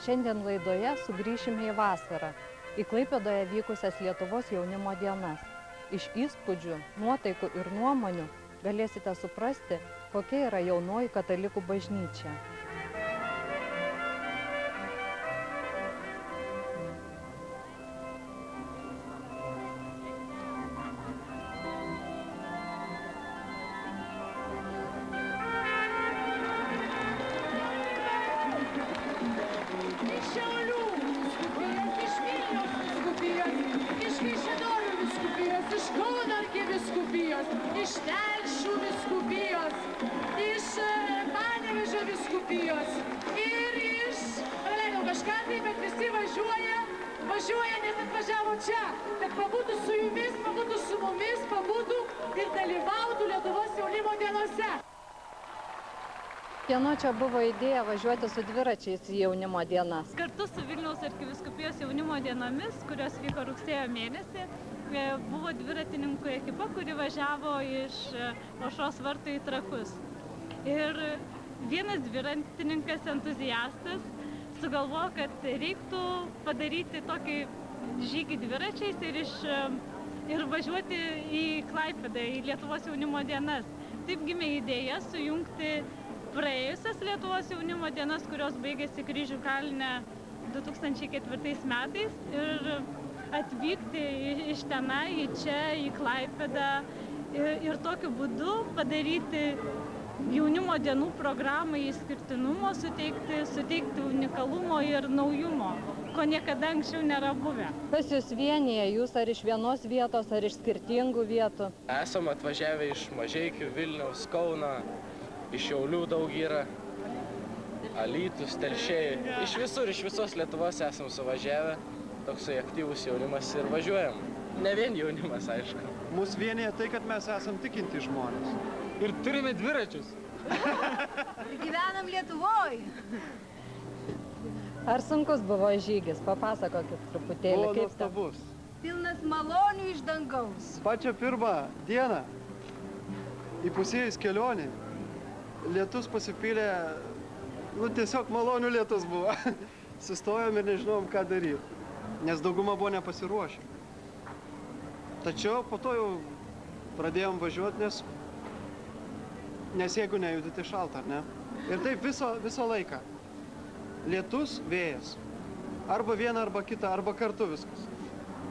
Šiandien laidoje sugrįšime į vasarą, į Klaipėdoje vykusias Lietuvos jaunimo dienas. Iš įspūdžių, nuotaikų ir nuomonių galėsite suprasti, kokia yra jaunoji katalikų bažnyčia. Iš Telšių vyskupijos, iš Panevėžio vyskupijos ir iš, praleidau kažką tai, bet visi važiuoja, nes atvažiavo čia, kad pabūtų su jumis, pabūtų su mumis, pabūtų ir dalyvautų Lietuvos jaunimo dienose. Kieno čia buvo idėja važiuoti su dviračiais į jaunimo dienas? Kartu su Vilniaus arkivyskupijos jaunimo dienomis, kurios vyko rugsėjo mėnesį, buvo dviratininkų ekipa, kuri važiavo iš Aušros vartų į Trakus. Ir vienas dviratininkas, entuziastas, sugalvojo, kad reiktų padaryti tokį žygį dviračiais ir važiuoti į Klaipėdą, į Lietuvos jaunimo dienas. Taip gimė idėja sujungti praėjusias Lietuvos jaunimo dienas, kurios baigėsi Kryžių kalne 2004 metais ir atvykti iš tenai, čia, į Klaipėdą ir tokiu būdu padaryti jaunimo dienų programą išskirtinumo, suteikti unikalumo ir naujumo, ko niekada anksčiau nėra buvę. Kas jūs vienija, jūs ar iš vienos vietos, ar iš skirtingų vietų? Esam atvažiavę iš Mažeikių, Vilniaus, Kauno, iš Šiaulių daug yra, Alytus, Telšiai. Iš visur, iš visos Lietuvos esam suvažiavę. Toksai aktyvus jaunimas ir važiuojam. Ne vien jaunimas, aišku. Mus vienyje tai, kad mes esam tikinti žmonės. Ir turime dviračius. Ir gyvenam Lietuvoj. Ar sunkus buvo žygis? Papasakokit truputėlį, Buvo kaip ten. nuostabus. Pilnas malonių iš dangaus. Pačią pirmą dieną įpusėjus kelionį, lietus pasipylė, tiesiog malonių lietus buvo. Sustojom ir nežinom, ką daryti, nes dauguma buvo nepasiruošę. Tačiau po to jau pradėjom važiuoti, nes jeigu nejudi, tai šalta, ar ne? Ir taip viso laiką. Lietus, vėjas. Arba viena, arba kita, arba kartu viskas.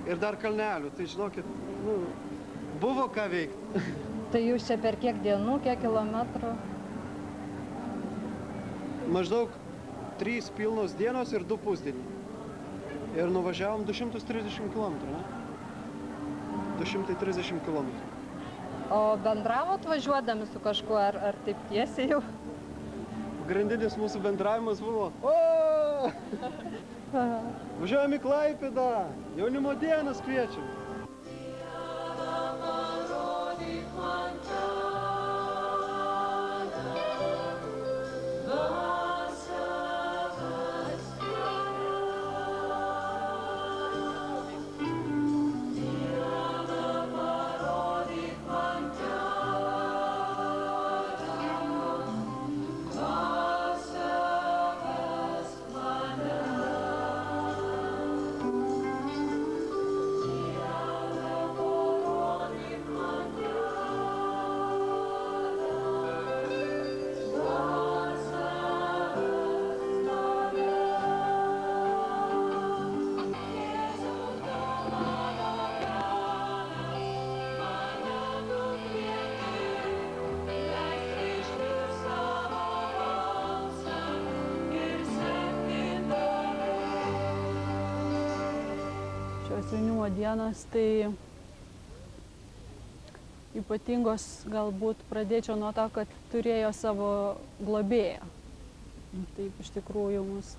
Ir dar kalnelių, tai žinokit, buvo ką veikti. Tai jūs čia per kiek dienų, kiek kilometrų? Maždaug 3 pilnos dienos ir 2 pusdieniai. Ir nuvažiavom 230 km, ne? 230 km. O bendravot važiuodami su kažkuo, ar taip tiesiai jau? Pagrindinis mūsų bendravimas buvo: o! Važiuojam į Klaipėdą, jaunimo dienas kviečiam. Šios jaunimo dienos tai ypatingos, galbūt pradėčiau nuo to, kad turėjo savo globėją. Taip iš tikrųjų mus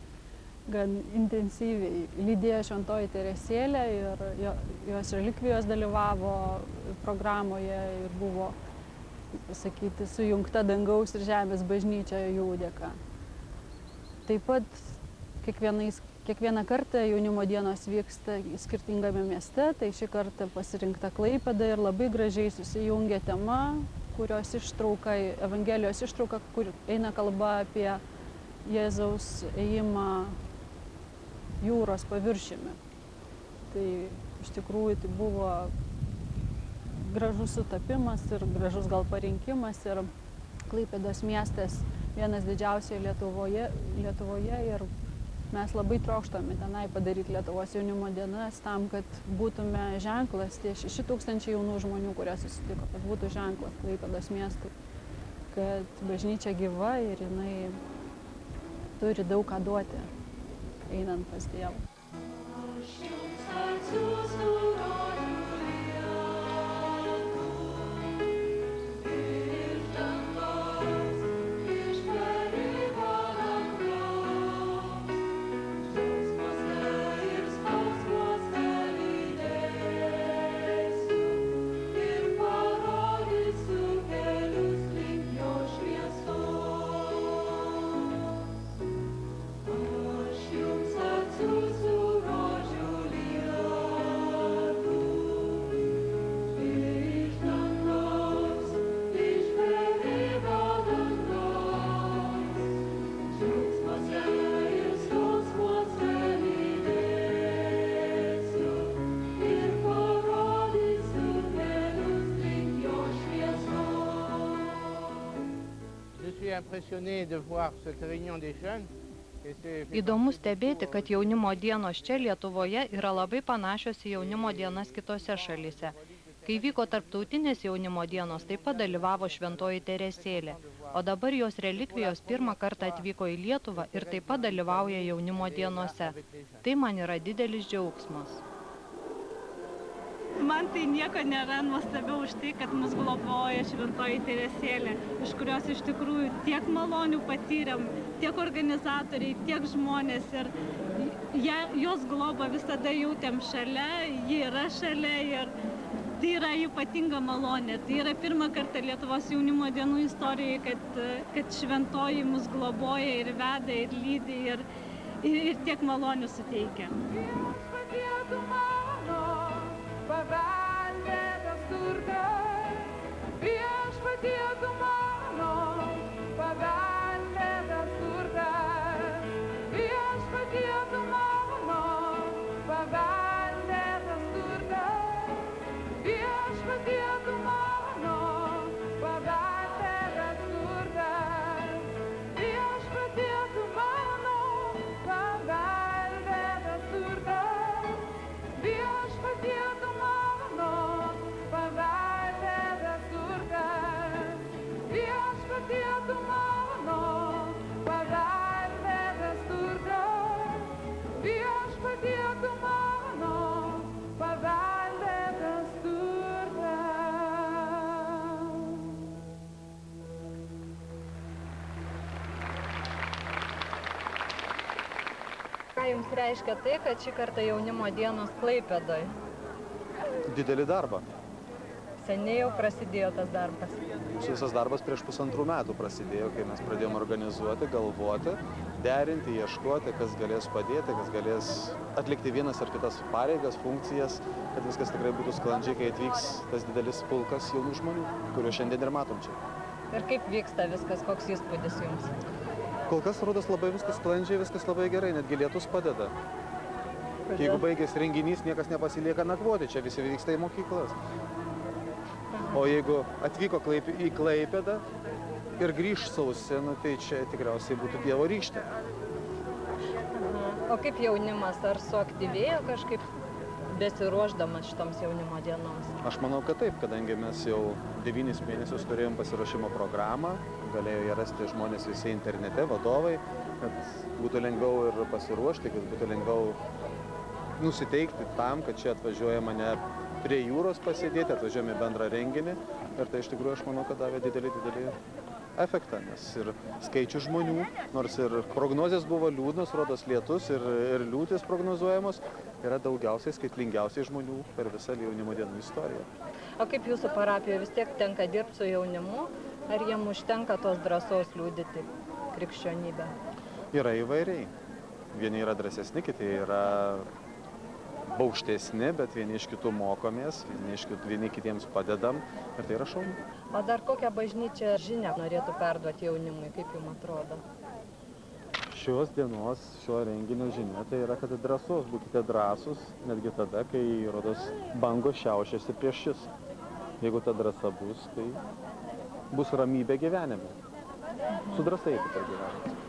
gan intensyviai lydėjo Šventoji Teresėlė ir jos relikvijos dalyvavo programoje ir buvo, pasakyti, sujungta dangaus ir žemės bažnyčia jų dėka. Taip pat kiekvieną kartą jaunimo dienos vyksta skirtingame mieste, tai šį kartą pasirinkta Klaipėda ir labai gražiai susijungia tema, kurios ištrauka, Evangelijos ištrauka, kur eina kalba apie Jėzaus ėjimą jūros paviršiumi. Tai iš tikrųjų tai buvo gražus sutapimas ir gražus gal parinkimas. Ir Klaipėdos miestas vienas didžiausių Lietuvoje ir mes labai trokštame tenai padaryti Lietuvos jaunimo dienas tam, kad būtume ženklas, tie 6000 jaunų žmonių, kurie susitiko, kad būtų ženklas Klaipėdos miestui, kad bažnyčia gyva ir jinai turi daug ką duoti, einant pas Dievą. Įdomu stebėti, kad jaunimo dienos čia Lietuvoje yra labai panašios į jaunimo dienas kitose šalyse. Kai vyko tarptautinės jaunimo dienos, taip pat dalyvavo Šventoji Teresėlė, o dabar jos relikvijos pirmą kartą atvyko į Lietuvą ir taip pat dalyvauja jaunimo dienose. Tai man yra didelis džiaugsmas. Man tai nieko nėra nuostabiau už tai, kad mus globoja Šventoji Teresėlė, iš kurios iš tikrųjų tiek malonių patyrėm, tiek organizatoriai, tiek žmonės. Ir jos globą visada jautėm šalia, ji yra šalia ir tai yra ypatinga malonė. Tai yra pirmą kartą Lietuvos jaunimo dienų istorijoje, kad Šventoji mus globoja ir veda ir lydi ir tiek malonių suteikia. Paveldėtas turtas, viešpatie tu mano, paveldėtas turtas, viešpatie tu mano, paveldėtas turtas, viešpatie tu mano, paveldėtas turtas, viešpatie tu mano, paveldėtas turtas, viešpatie tu mano, paveldėtas turtas, viešpatie tu mano, paveldėtas turtas, viešpatie tu mano, paveldėtas turtas. Ką jums reiškia tai, kad šį kartą jaunimo dienos Klaipėdoje? Didelį darbą. Seniai jau prasidėjo tas darbas. Visas darbas prieš 1,5 metų prasidėjo, kai mes pradėjome organizuoti, galvoti, derinti, ieškoti, kas galės padėti, kas galės atlikti vienas ar kitas pareigas, funkcijas, kad viskas tikrai būtų sklandžiai, kai atvyks tas didelis pulkas jaunų žmonių, kuriuos šiandien ir matom čia. Ir kaip vyksta viskas, koks įspūdis jums? Kol kas rodos labai viskas sklandžiai, viskas labai gerai, netgi lietus padeda. Jeigu baigės renginys, niekas nepasilieka nakvoti, čia visi vyksta į mokyklas. O jeigu atvyko į Klaipėdą ir grįž sausi, tai čia tikriausiai būtų Dievo rykštė. O kaip jaunimas, ar suaktyvėjo kažkaip besiruošdamas šitoms jaunimo dienoms? Aš manau, kad taip, kadangi mes jau 9 mėnesius turėjom pasiruošimo programą, galėjo ją rasti žmonės visi internete, vadovai, kad būtų lengviau ir pasiruošti, kad būtų lengviau nusiteikti tam, kad čia atvažiuojama ne prie jūros pasėdėti, atvažiuojame į bendrą renginį ir tai iš tikrųjų aš manau, kad davė didelį efektą, nes ir skaičių žmonių, nors ir prognozės buvo liūdnos, rodos lietus ir liūtis prognozuojamos, yra daugiausiai skaitlingiausiai žmonių per visą jaunimo dienų istoriją. O kaip jūsų parapijoje vis tiek tenka dirbti su jaunimu, ar jiem užtenka tos drąsos liudyti krikščionybę? Yra įvairiai. Vieni yra drąsesni, kiti yra baukštesni, bet vieni iš kitų mokomės, vieni kitiems padedam ir tai yra šaunu. O dar kokią bažnyčią žinią norėtų perduoti jaunimui, kaip jums atrodo? šios dienos, šio renginio žinia tai yra, kad drąsos, būkite drąsūs, netgi tada, kai rodos bangos šiaušiasi prieš šis. Jeigu ta drąsa bus, tai bus ramybė gyvenime. Su drąsa eiti per gyvenimą.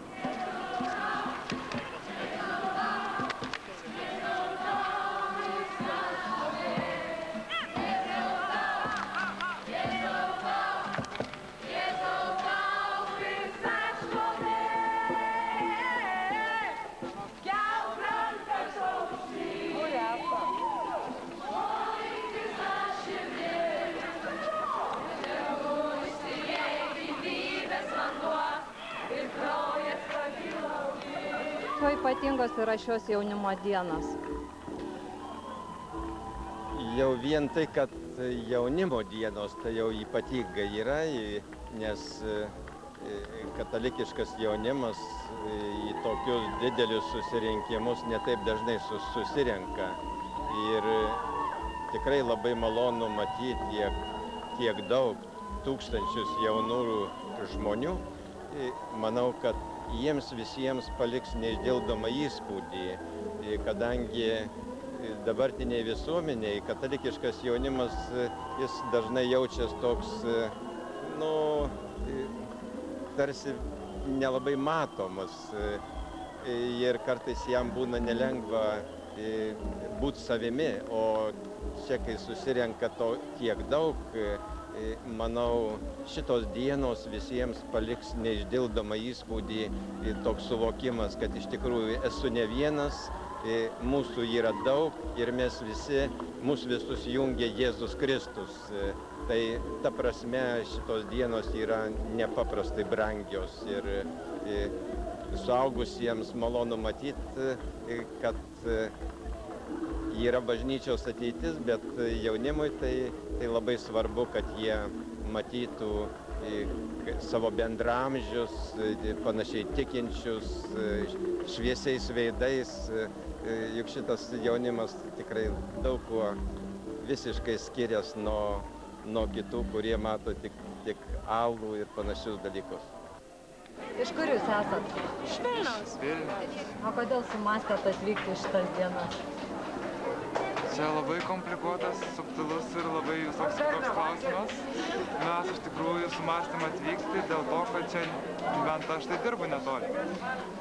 Kuo ypatingos yra šios jaunimo dienos? Jau vien tai, kad jaunimo dienos, tai jau ypatinga yra, nes katalikiškas jaunimas į tokius didelius susirinkimus netaip dažnai susirenka. Ir tikrai labai malonu matyti tiek daug tūkstančius jaunų žmonių. Manau, kad jiems visiems paliks neišdildomą įspūdį, kadangi dabartiniai visuomeniai katalikiškas jaunimas, jis dažnai jaučias toks, tarsi nelabai matomas ir kartais jam būna nelengva būti savimi, o čia, kai susirenka to tiek daug, manau, šitos dienos visiems paliks neišdildomą įspūdį, toks suvokimas, kad iš tikrųjų esu ne vienas, mūsų yra daug ir mūsų visus jungia Jėzus Kristus. Tai ta prasme šitos dienos yra nepaprastai brangios ir suaugusiems malonu matyti, kad yra bažnyčios ateitis, bet jaunimui tai labai svarbu, kad jie matytų savo bendramžius, panašiai tikinčius, šviesiais veidais, juk šitas jaunimas tikrai daug kuo visiškai skirias nuo kitų, kurie mato tik alų ir panašius dalykus. Iš kur jūs esat? Iš Vilniaus. O kodėl sumastėt atvykti šitas dienas? Čia labai komplikuotas, subtilus ir labai visoks kitoks klausimas. Mes iš tikrųjų sumastėm atvykti dėl to, kad čia bent aš tai dirbu netoli.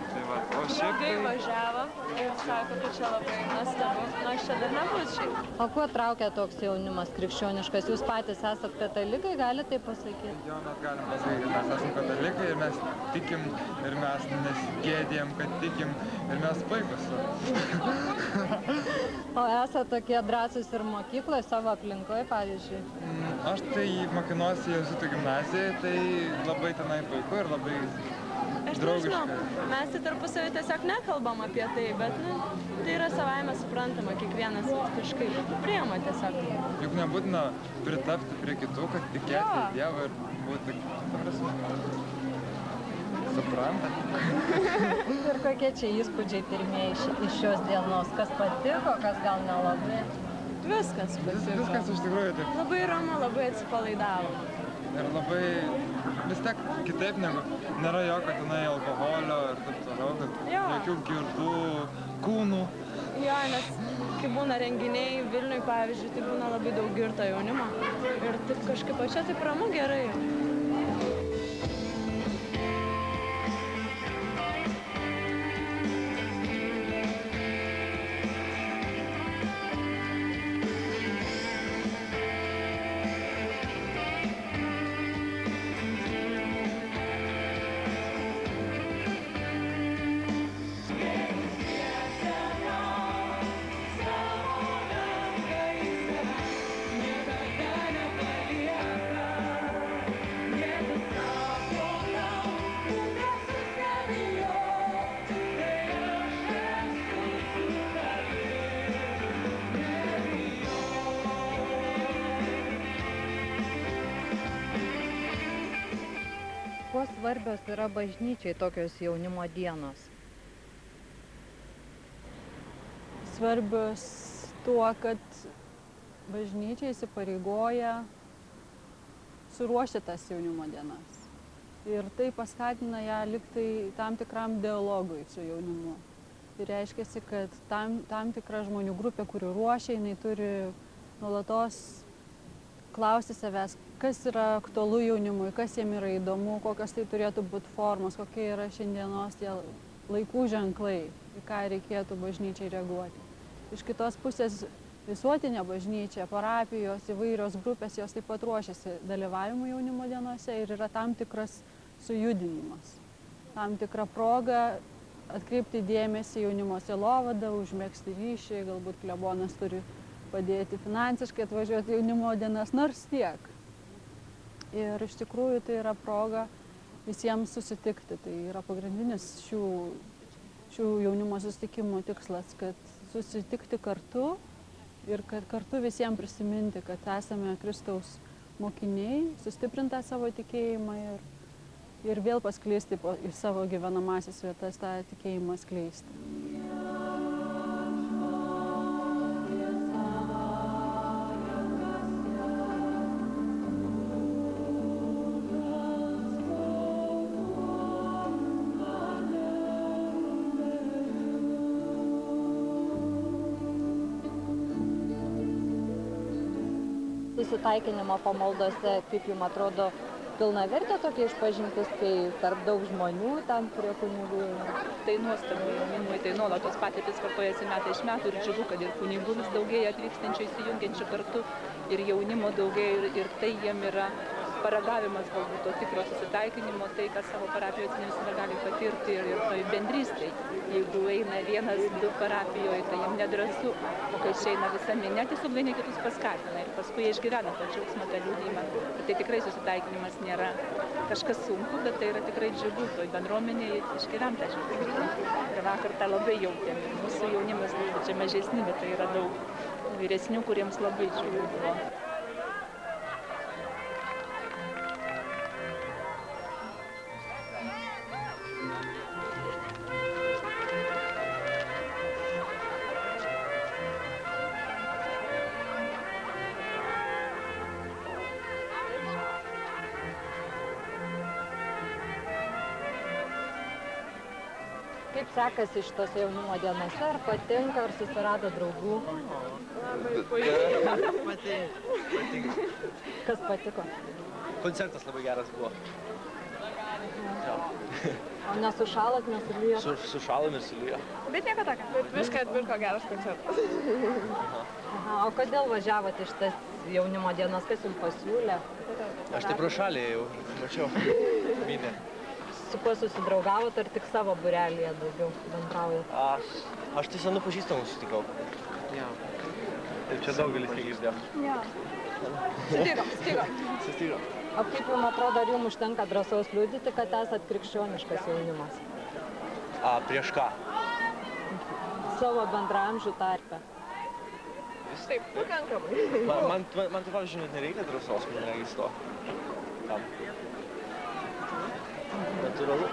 Tai va, o šiaip tai... važiavo ir sako, kad čia labai nuostabu. Aš čia dar nebūčiau. O kuo traukia toks jaunimas krikščioniškas? Jūs patys esat katalikai, galite tai pasakyti? Jo, mes galim pasakyti, mes esam katalikai ir mes tikim ir mes nesigėdėjom, kad tikim ir mes puikus. O esat tokie drąsūs ir mokykloje, savo aplinkoje, pavyzdžiui? Aš tai mokinuosi Jėzuitų gimnazijoje, tai labai tenai puiku ir labai draugiška. Aš nežinau, mes tai tarpusavį tiesiog nekalbam apie tai, bet tai yra savaime suprantama, kiekvienas kažkaip priima tiesiog. Juk nebūtina pritapti prie kitų, kad tikėti į Dievą ir būti, ta prasme, suprantat. Ir kokie čia įspūdžiai pirmieji iš šios dienos? Kas patiko, kas gal nelabai? Viskas patiko. Viskas iš tikrųjų taip. Labai ramu, labai atsipalaidavo. Ir labai vis tiek kitaip negu nėra jokio tenai alkoholio ir taip toliau, kad jokių girtų kūnų. Jo, nes kai būna renginiai Vilniui, pavyzdžiui, tai būna labai daug girto jaunimo. Ir taip kažkaip čia taip ramu gerai. Kuo svarbios yra bažnyčiai tokios jaunimo dienos? Svarbios tuo, kad bažnyčia įsipareigoja suruošti tas jaunimo dienas. Ir tai paskatina ją liktai tam tikram dialogui su jaunimu. Tai reiškia, kad tam tikra žmonių grupė, kuri ruošia, jinai turi nuolatos klausti savęs, kas yra aktualu jaunimui, kas jiem yra įdomu, kokios tai turėtų būti formos, kokie yra šiandienos tie laikų ženklai, į ką reikėtų bažnyčiai reaguoti. Iš kitos pusės visuotinė bažnyčia, parapijos, įvairios grupės, jos taip pat ruošiasi dalyvavimui jaunimo dienose ir yra tam tikras sujudinimas, tam tikra proga atkreipti dėmesį jaunimo sielovadą, užmegzti ryšį, galbūt klebonas turi padėti finansiškai atvažiuoti jaunimo dienas, nors tiek. Ir iš tikrųjų tai yra proga visiems susitikti. Tai yra pagrindinis šių jaunimo susitikimų tikslas, kad susitikti kartu ir kad kartu visiems prisiminti, kad esame Kristaus mokiniai, sustiprintą savo tikėjimą ir vėl paskleisti į savo gyvenamąsias vietas tą tikėjimą skleisti. Susitaikinimo pamaldose, kaip jums atrodo, pilnavertė tokia išpažintis, kai tarp daug žmonių ten prie kunigų eina? Tai nuostabu jaunimui, tai nuolatos patirtis kartojasi metai iš metų ir džiugu, kad ir kunigų vis daugėja atvykstančių įsijungiančių kartu ir jaunimo daugėja ir tai jiem yra paragavimas galbūt to tikro susitaikinimo, tai, kas savo parapijose ne visada gali patirti ir toj bendrystėj. Jeigu eina vienas, du parapijoje, tai jiem nedrąsu, o kai išeina visa minia, tiesiog vieni kitus paskatina ir paskui jie išgyvena tą džiaugsmą, tą liūdėjimą. Ir tai tikrai susitaikinimas nėra kažkas sunku, bet tai yra tikrai džiugu, toj bendruomenėje išgyventa džiaugsmą. Ir vakar tą labai jautėm. Mūsų jaunimas, čia mažesni, bet tai yra daug vyresnių, kuriems labai džiugu buvo. Kaip sekasi šitose jaunimo dienose, ar patinka, ar susirado draugų? Labai puikiai. Patinka. Kas patiko? Koncertas labai geras buvo. O nesušalot, nesulyjot? Sušalom ir sulyjo. Bet nieko tokio. Bet viską atpirko geras koncertas. Aha, o kodėl važiavote šitas jaunimo dienas, kas jums pasiūlė? Aš tai pro šalį jau mačiau minę. Su kuo susidraugavot, ar tik savo būrelyje daugiau bendraujat? Aš tai senų pažįstamų susitikau. Ja. Taip čia daugelis tiek girdėjom. Ja. Sustikom. O kaip jums atrodo, ar jums užtenka drąsos liudyti, kad esat krikščioniškas jaunimas? Prieš ką? Savo bendraamžių tarpe. Taip, pakankamai. Man tai pavyzdžiui, net nereikia drąsos, man nereikės to. Tam. Natūralu.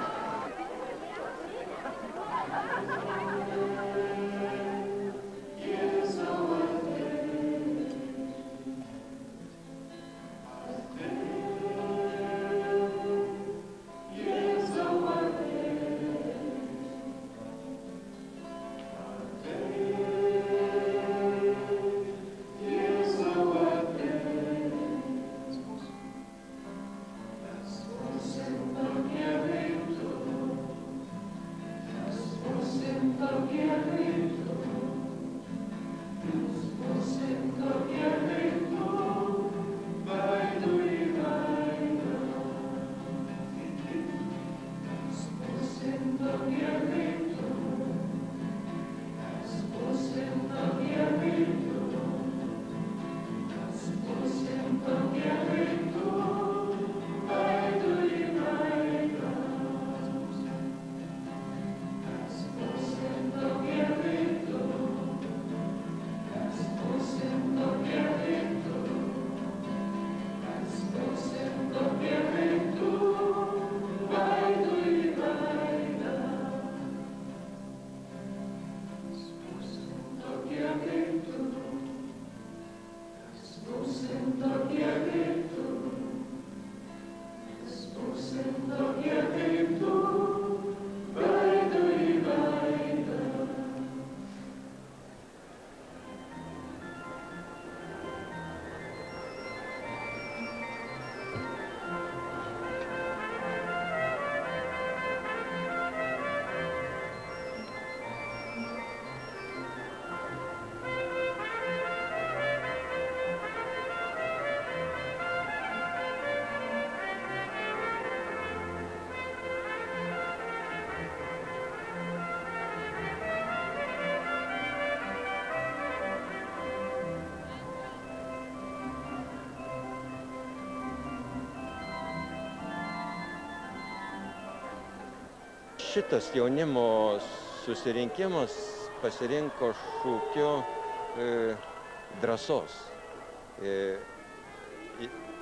šitas jaunimo susirinkimas pasirinko šūkiu drąsos.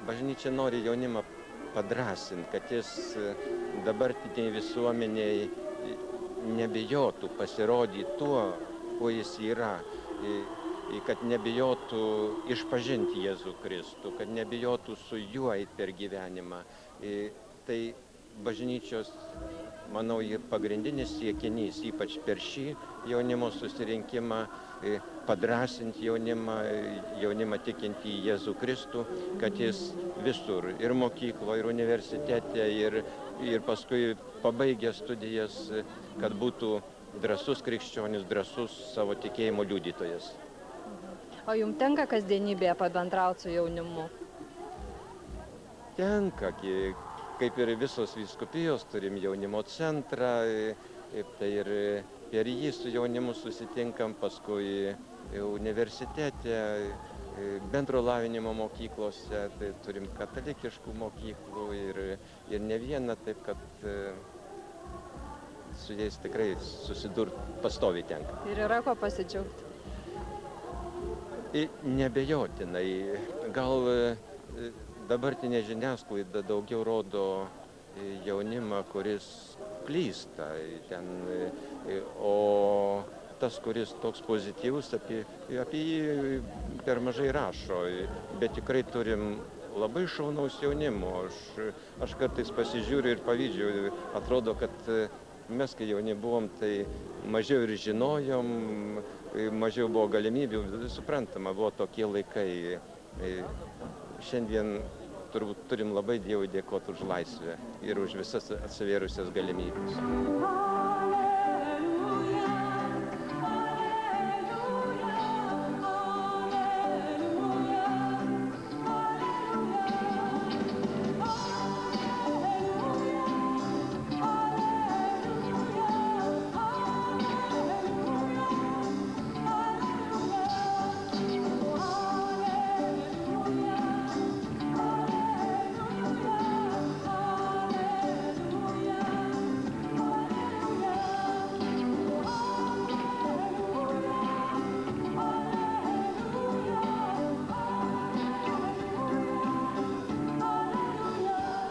Bažnyčia nori jaunimą padrąsinti, kad jis dabartiniai visuomeniai nebijotų pasirodyti tuo, kuo jis yra, kad nebijotų išpažinti Jėzų Kristų, kad nebijotų su juo eiti per gyvenimą. Tai bažnyčios, manau, pagrindinis siekinys, ypač per šį jaunimo susirinkimą, padrąsinti jaunimą tikinti į Jėzų Kristų, kad jis visur, ir mokykloje, ir universitete, ir paskui pabaigęs studijas, kad būtų drąsus krikščionis, drąsus savo tikėjimo liudytojas. O jums tenka kasdienybėje pabendrauti su jaunimu? Tenka, kaip ir visos vyskupijos, turim jaunimo centrą, tai ir per jį su jaunimu susitinkam, paskui universitete, bendro lavinimo mokyklose, tai turim katalikiškų mokyklų ir ne vieną, taip kad su jais tikrai susidurti pastoviai tenka. Ir yra ko pasidžiaugti? Nebejotinai. Gal dabartinė žiniasklaida daugiau rodo jaunimą, kuris klysta, o tas, kuris toks pozityvus, apie jį per mažai rašo. Bet tikrai turim labai šaunaus jaunimo. Aš kartais pasižiūriu ir pavydžiu. Atrodo, kad mes, kai jauni buvom, tai mažiau ir žinojom, mažiau buvo galimybių. Suprantama, buvo tokie laikai. Šiandien turbūt turim labai Dievui dėkoti už laisvę ir už visas atsivėrusias galimybės.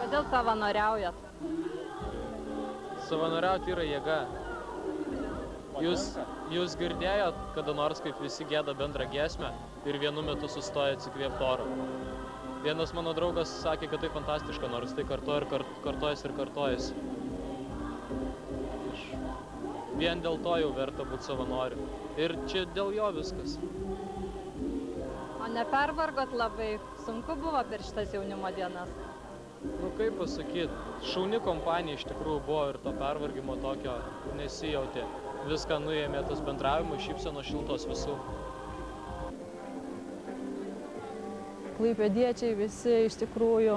Kodėl savanoriaujat? Savanoriauti yra jėga. Jūs girdėjot kada nors, kaip visi gėda bendrą giesmę ir vienu metu sustoja atsikvėpti oro. Vienas mano draugas sakė, kad tai fantastiška, nors tai kartojasi. Vien dėl to jau verta būti savanoriu. Ir čia dėl jo viskas. O nepervargot labai? Sunku buvo per šitas jaunimo dienas? Kaip pasakyti, šauni kompanija iš tikrųjų buvo ir to pervargimo tokio nesijautė. Viską nuėmė tas bendravimas, šypsenos šiltos visų. Klaipėdiečiai visi iš tikrųjų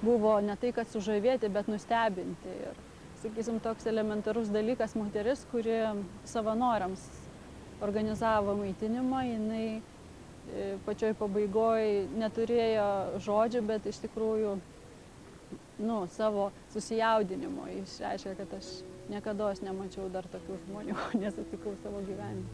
buvo ne tai, kad sužavėti, bet nustebinti. Ir, sakysim, toks elementarus dalykas, moteris, kuri savanoriams organizavo maitinimą, jinai pačioj pabaigoje neturėjo žodžių, bet iš tikrųjų savo susijaudinimo išreiškė, kad aš niekada nemačiau dar tokių žmonių, nesutikau savo gyvenime.